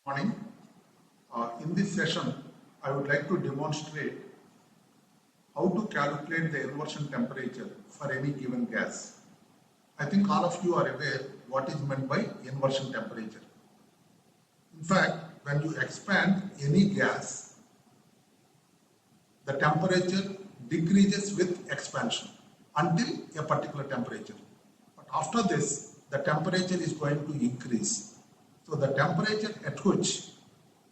Morning. In this session, I would like to demonstrate how to calculate the inversion temperature for any given gas. I think all of you are aware what is meant by inversion temperature. In fact, when you expand any gas, the temperature decreases with expansion until a particular temperature. But after this, the temperature is going to increase. So the temperature at which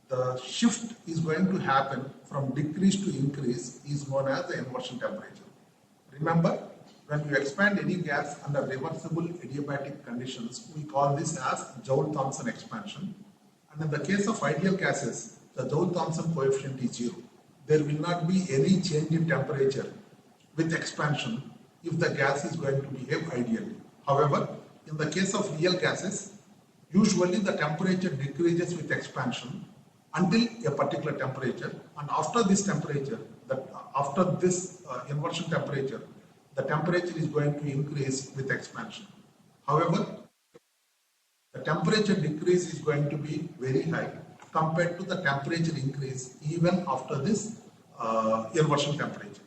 the shift is going to happen from decrease to increase is known as the inversion temperature. Remember, when you expand any gas under reversible adiabatic conditions, we call this as Joule-Thomson expansion. And in the case of ideal gases, the Joule-Thomson coefficient is 0. There will not be any change in temperature with expansion if the gas is going to behave ideally. However, in the case of real gases, usually the temperature decreases with expansion until a particular temperature, and after this temperature, inversion temperature, the temperature is going to increase with expansion. However, the temperature decrease is going to be very high compared to the temperature increase even after this inversion temperature.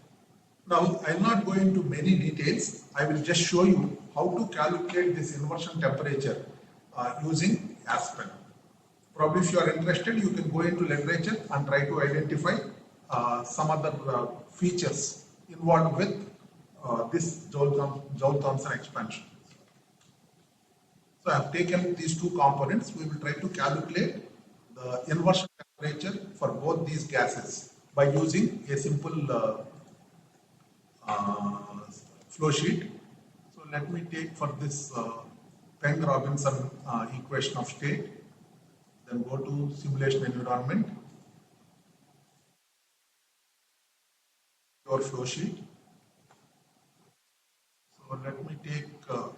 Now, I will not go into many details. I will just show you how to calculate this inversion temperature using Aspen. Probably if you are interested, you can go into literature and try to identify some other features involved with this Joule-Thomson expansion. So I have taken these two components. We will try to calculate the inversion temperature for both these gases by using a simple flow sheet. So let me take for this Peng-Robinson equation of state, then go to simulation environment, your flow sheet. So let me take a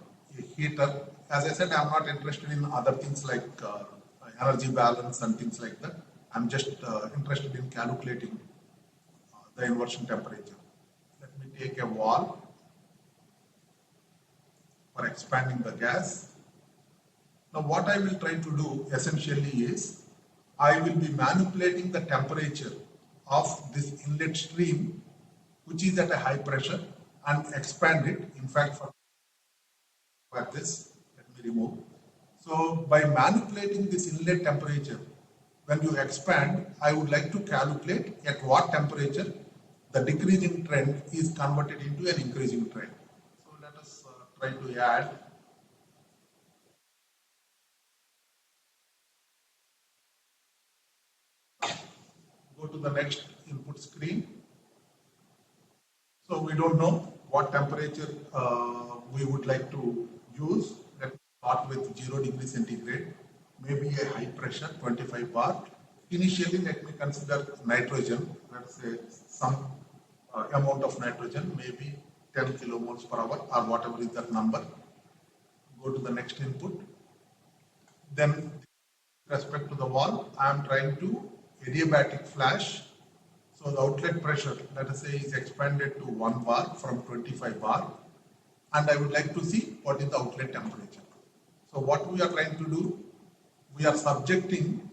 heater. As I said, I am not interested in other things like energy balance and things like that. I am just interested in calculating the inversion temperature. Let me take a valve for expanding the gas. Now what I will try to do essentially is I will be manipulating the temperature of this inlet stream which is at a high pressure and expand it. In fact, for this, let me remove. So by manipulating this inlet temperature, when you expand, I would like to calculate at what temperature the decreasing trend is converted into an increasing trend. So let us try to add go to the next input screen. So we don't know what temperature we would like to use. Let me start with 0 degrees centigrade, maybe a high pressure 25 bar. Initially, let me consider nitrogen, let's say some amount of nitrogen, maybe 10 kilomoles per hour or whatever is that number. Go to the next input. Then, with respect to the valve, I am trying to adiabatic flash. So the outlet pressure, let us say, is expanded to 1 bar from 25 bar, and I would like to see what is the outlet temperature. So what we are trying to do, we are subjecting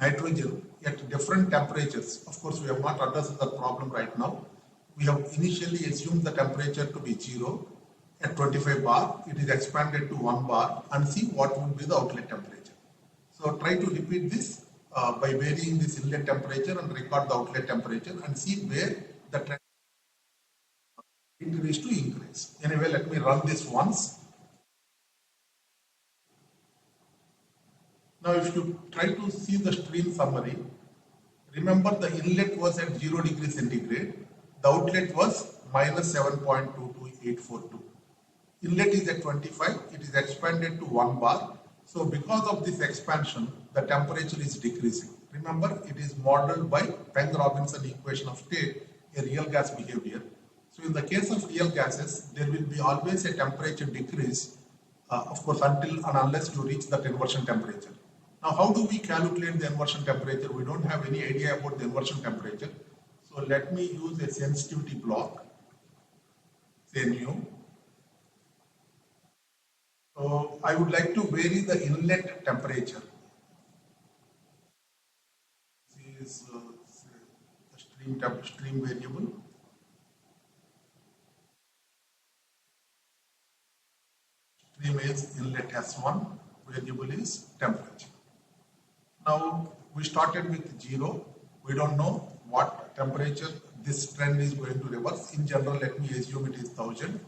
nitrogen at different temperatures. Of course, we have not addressed the problem right now. We have initially assumed the temperature to be 0. At 25 bar, it is expanded to 1 bar, and see what would be the outlet temperature. So try to repeat this by varying this inlet temperature and record the outlet temperature and see where the trend increase to increase. Anyway, let me run this once. Now if you try to see the stream summary, remember the inlet was at 0 degrees centigrade, the outlet was minus 7.22842. Inlet is at 25, it is expanded to 1 bar. So because of this expansion, the temperature is decreasing. Remember, it is modeled by Peng-Robinson equation of state, a real gas behavior. So in the case of real gases, there will be always a temperature decrease, of course, until and unless you reach that inversion temperature. Now, how do we calculate the inversion temperature? We don't have any idea about the inversion temperature. So let me use a sensitivity block, say new. So I would like to vary the inlet temperature. is the stream variable. Stream is inlet S1, variable is temperature. Now we started with 0. We don't know what temperature this trend is going to reverse. In general, let me assume it is 1000.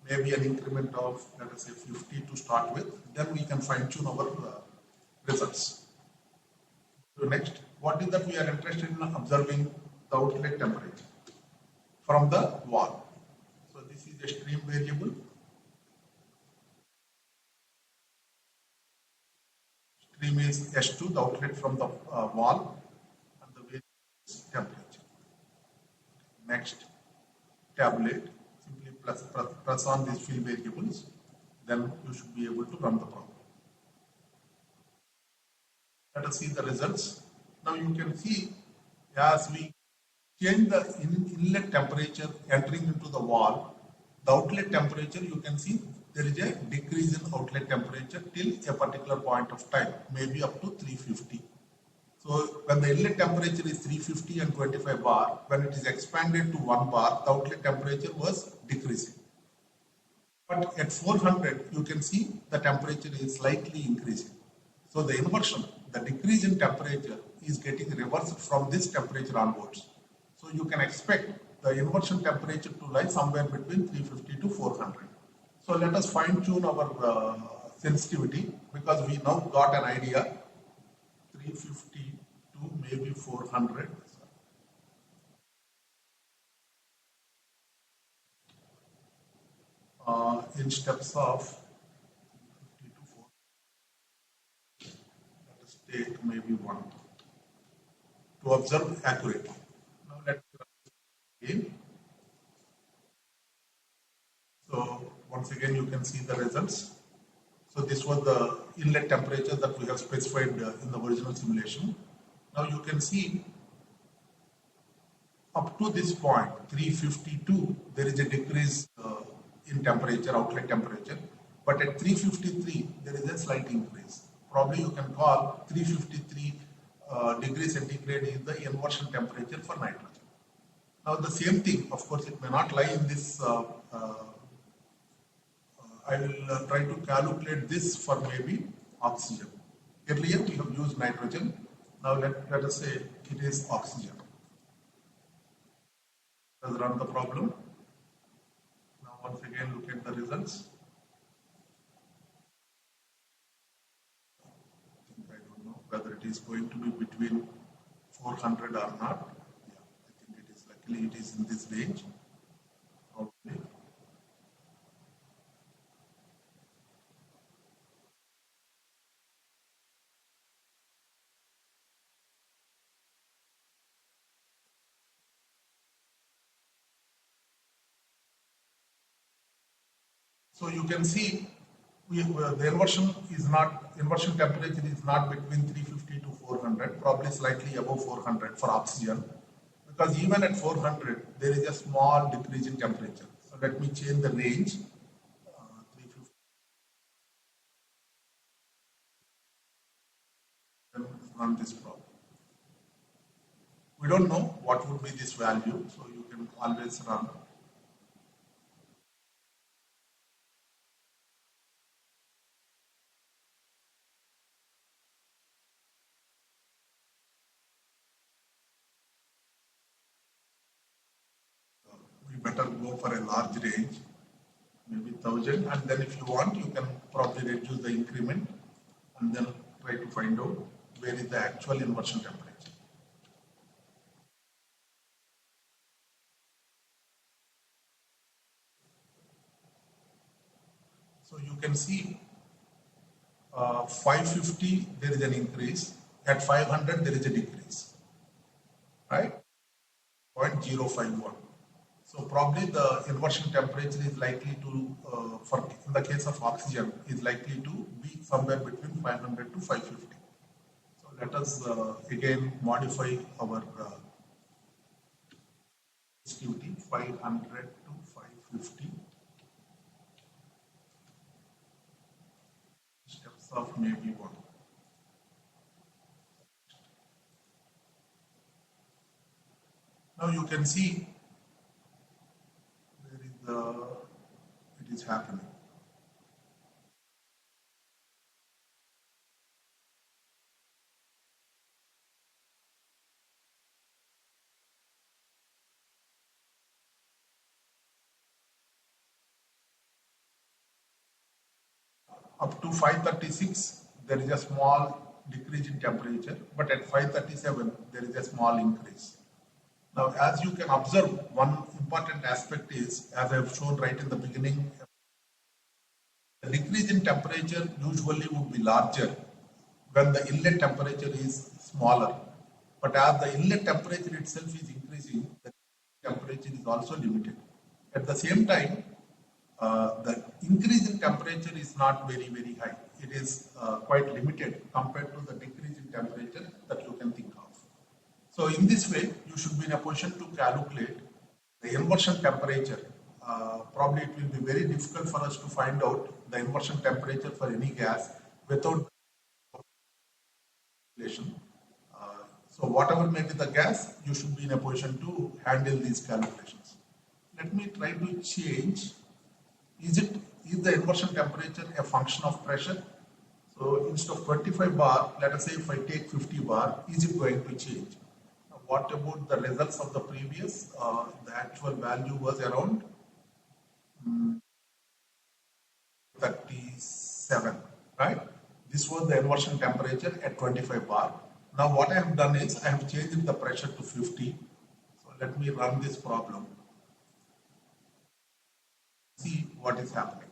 Maybe an increment of, let us say, 50 to start with. Then we can fine tune our results. So next, what is that we are interested in observing the outlet temperature from the wall. So this is a stream variable. Stream is S2, the outlet from the wall, and the variable is temperature. Next, tabulate. Simply press on these field variables. Then you should be able to run the problem. Let us see the results. Now you can see as we change the inlet temperature entering into the wall, the outlet temperature, you can see there is a decrease in outlet temperature till a particular point of time, maybe up to 350. So when the inlet temperature is 350 and 25 bar, when it is expanded to 1 bar, the outlet temperature was decreasing. But at 400, you can see the temperature is slightly increasing. So the inversion, the decrease in temperature is getting reversed from this temperature onwards. So you can expect the inversion temperature to lie somewhere between 350 to 400. So let us fine tune our sensitivity, because we now got an idea 350 to maybe 400. In steps of 350 to 400. Let us take maybe 1 to observe accurately. Now let's again. So once again you can see the results. So this was the inlet temperature that we have specified in the original simulation. Now you can see up to this point 352 there is a decrease in temperature, outlet temperature, but at 353 there is a slight increase. Probably you can call 353 degrees centigrade is the inversion temperature for nitrogen. Now the same thing, of course it may not lie in this, I will try to calculate this for maybe oxygen. Earlier we have used nitrogen, now let us say it is oxygen. Let's run the problem. Now once again look at the results. I don't know whether it is going to be between 400 or not. Yeah, I think it is, luckily it is in this range. Probably. So you can see the inversion temperature is not between 350 to 400, probably slightly above 400 for oxygen, because even at 400 there is a small decrease in temperature. So let me change the range. 350. Then run this problem. We don't know what would be this value, so you can always run. We better go for a large range, maybe 1000, and then if you want you can probably reduce the increment and then try to find out where is the actual inversion temperature. So you can see 550 there is an increase, at 500 there is a decrease, right? 0.051. So probably the inversion temperature is likely to, in the case of oxygen, is likely to be somewhere between 500 to 550. So let us again modify our sensitivity 500 to 550. Steps of maybe 1. Now you can see where is it is happening. Up to 536, there is a small decrease in temperature, but at 537, there is a small increase. Now, as you can observe, one important aspect is, as I have shown right in the beginning, the decrease in temperature usually would be larger when the inlet temperature is smaller. But as the inlet temperature itself is increasing, the temperature is also limited. At the same time, the increase in temperature is not very high. It is quite limited compared to the decrease in temperature that you can think of. So in this way, you should be in a position to calculate the inversion temperature. Probably it will be very difficult for us to find out the inversion temperature for any gas without calculation. So whatever may be the gas, you should be in a position to handle these calculations. Let me try to change. Is the inversion temperature a function of pressure? So instead of 25 bar, let us say if I take 50 bar, is it going to change? Now, what about the results of the previous? The actual value was around 37, right? This was the inversion temperature at 25 bar. Now what I have done is I have changed the pressure to 50. So let me run this problem. See what is happening.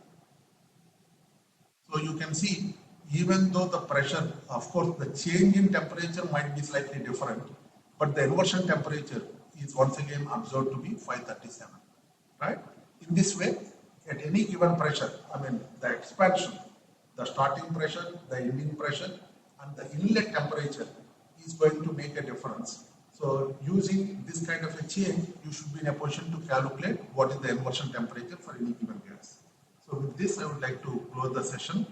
So you can see, even though the pressure, of course, the change in temperature might be slightly different, but the inversion temperature is once again observed to be 537, right? In this way, at any given pressure, I mean the expansion, the starting pressure, the ending pressure, and the inlet temperature is going to make a difference. So using this kind of a change, you should be in a position to calculate what is the inversion temperature for any given gas. So with this, I would like to close the session.